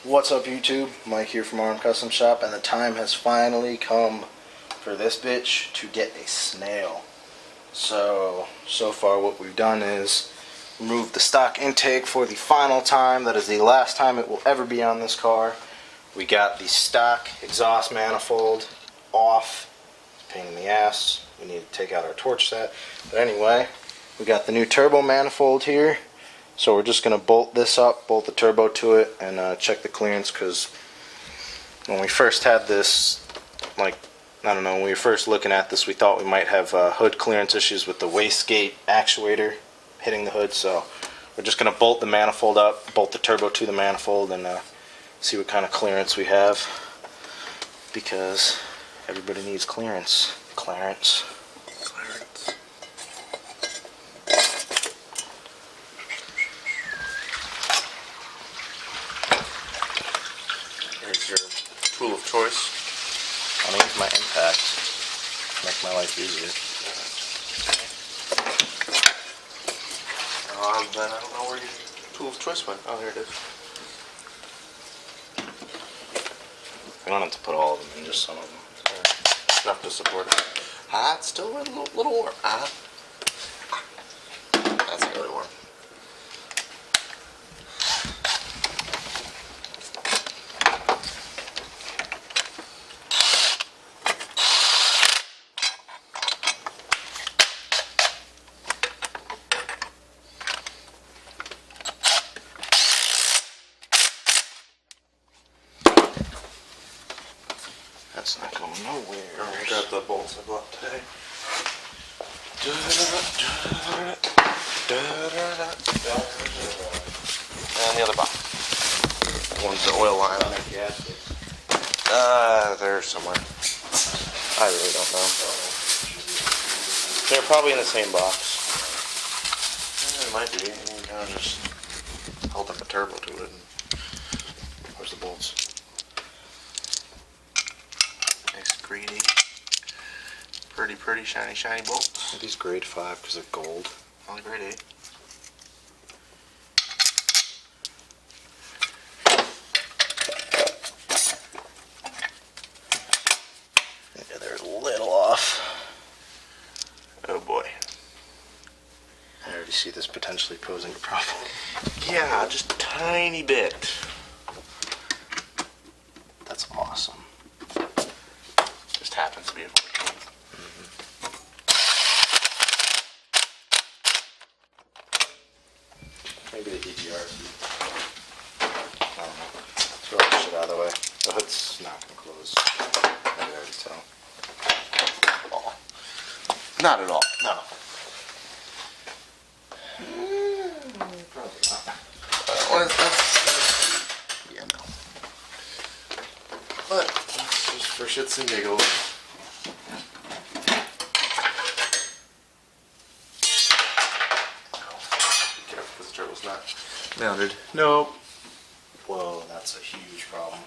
What's up YouTube? Mike here from Arm Custom Shop, and the time has finally come for this bitch to get a snail. So far what we've done is remove the stock intake for the final time. That is the last time it will ever be on this car. We got the stock exhaust manifold off. It's a pain in the ass. We need to take out our torch set. But anyway, we got the new turbo manifold here. So we're just going to bolt this up, bolt the turbo to it, and check the clearance, because when we first had this, like, I don't know, when we were first looking at this, we thought we might have hood clearance issues with the wastegate actuator hitting the hood. So we're just going to bolt the manifold up, bolt the turbo to the manifold, and see what kind of clearance we have, because everybody needs clearance. Clarence. Here's your tool of choice. I'm going to use my impact to make my life easier. Then I don't know where your tool of choice went. Oh, here it is. I don't have to put all of them in, just some of them. Enough to support it. It's still a little warm. That's really warm. That's not going nowhere. I got the bolts I bought today. And the other box. One's the oil line on it. There's somewhere. I really don't know. They're probably in the same box. It might be. You can kind of just hold up a turbo to it. Where's the bolts? Nice greeny, pretty shiny bolts. Are these grade 5 because they're gold? Only grade 8. Yeah, they're a little off. Oh boy. I already see this potentially posing a problem. Yeah, just a tiny bit. That's awesome. Just happens to be a 14. Maybe the EGR. I don't know. Throw that shit out of the way. The hood's not going to close. I can already tell. Oh. Not at all. No. Probably not. Yeah, no. But that's just for shits and giggles. Be careful because the turbo's not mounted. Nope. Whoa, that's a huge problem.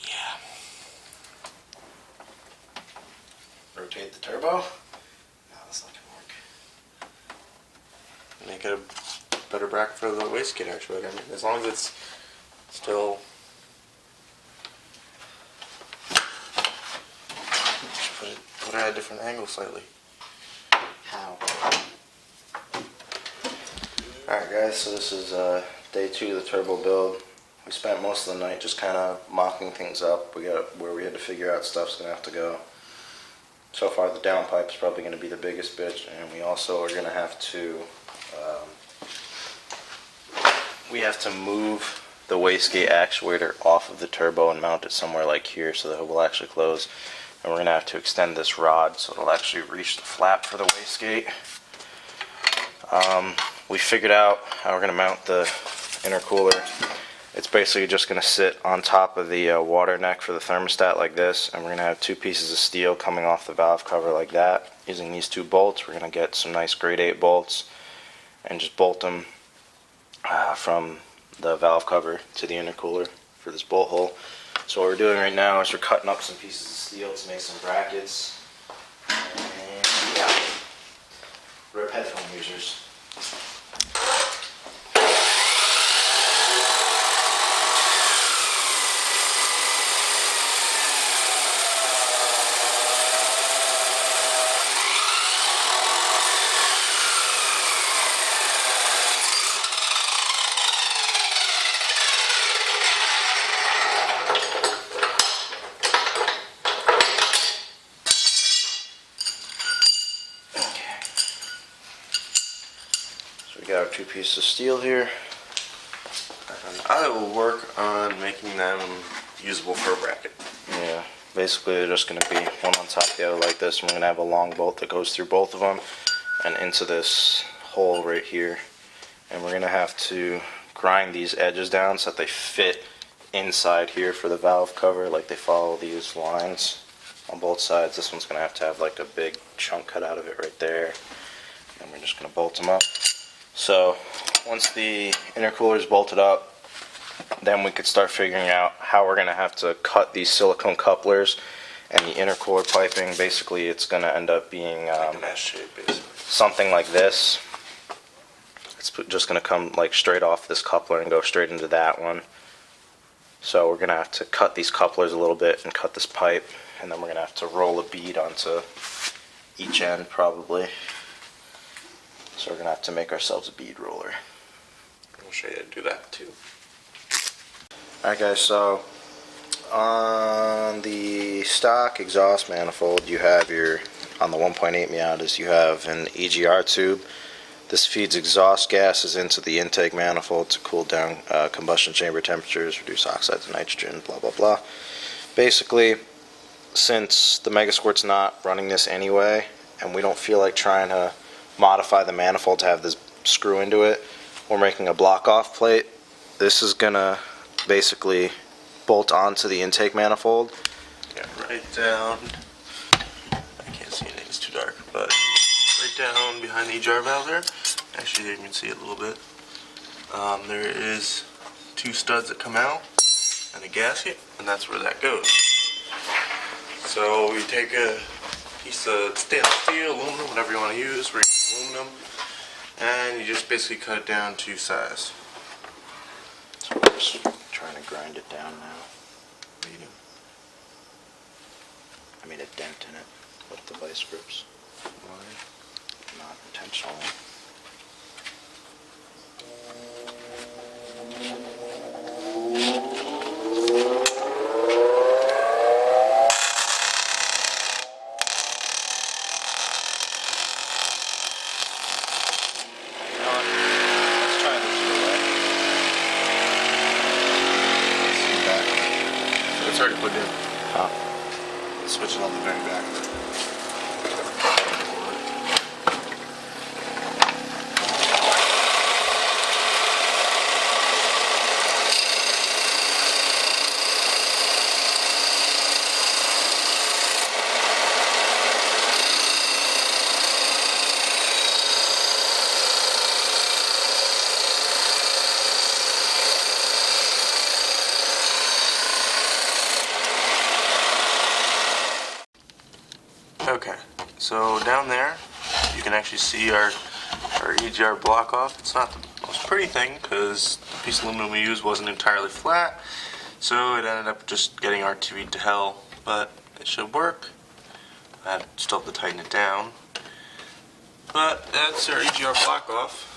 Yeah. Rotate the turbo? No, that's not going to work. Make it a better bracket for the wastegate actuator. I mean, as long as it's still. Put it at a different angle slightly. How? Alright guys, so this is day 2 of the turbo build. We spent most of the night just kind of mocking things up. We got where we had to figure out stuff's going to have to go. So far the downpipe is probably going to be the biggest bitch, and we also are going to have to move the wastegate actuator off of the turbo and mount it somewhere like here so that it will actually close. And we're going to have to extend this rod so it'll actually reach the flap for the wastegate. We figured out how we're going to mount the intercooler. It's basically just going to sit on top of the water neck for the thermostat like this, and we're going to have 2 pieces of steel coming off the valve cover like that. Using these 2 bolts, we're going to get some nice grade 8 bolts and just bolt them from the valve cover to the intercooler for this bolt hole. So what we're doing right now is we're cutting up some pieces of steel to make some brackets. And yeah, rip headphone users. 2 pieces of steel here. And I will work on making them usable for a bracket. Yeah, basically they're just going to be one on top of the other like this, and we're going to have a long bolt that goes through both of them and into this hole right here. And we're going to have to grind these edges down so that they fit inside here for the valve cover, like they follow these lines on both sides. This one's going to have like a big chunk cut out of it right there, and we're just going to bolt them up. So once the intercooler is bolted up, then we could start figuring out how we're going to have to cut these silicone couplers and the intercooler piping. Basically it's going to end up being Like an S shape, basically. something like this. It's just going to come like straight off this coupler and go straight into that one. So we're going to have to cut these couplers a little bit and cut this pipe, and then we're going to have to roll a bead onto each end probably. So we're going to have to make ourselves a bead roller. I'll show you how to do that too. Alright guys, so on the stock exhaust manifold you have on the 1.8 Miatas, you have an EGR tube. This feeds exhaust gases into the intake manifold to cool down combustion chamber temperatures, reduce oxides of nitrogen, blah blah blah. Basically, since the Megasquirt's not running this anyway, and we don't feel like trying to modify the manifold to have this screw into it, we're making a block off plate. This is gonna basically bolt onto the intake manifold. Yeah, right down. I can't see anything, it's too dark, but right down behind the EGR valve there. Actually, there you can see it a little bit. There is 2 studs that come out and a gasket, and that's where that goes. So you take a piece of stainless steel, aluminum, whatever you want to use, for aluminum, and you just basically cut it down to size. So we're just trying to grind it down now. What are you doing? I made a dent in it with the vice grips. Why? Not intentionally. It's already put in. Huh. Switch it on the very back. Okay, so down there you can actually see our EGR block off. It's not the most pretty thing because the piece of aluminum we used wasn't entirely flat, so it ended up just getting RTV'd to hell, but it should work. I still have to tighten it down, but that's our EGR block off.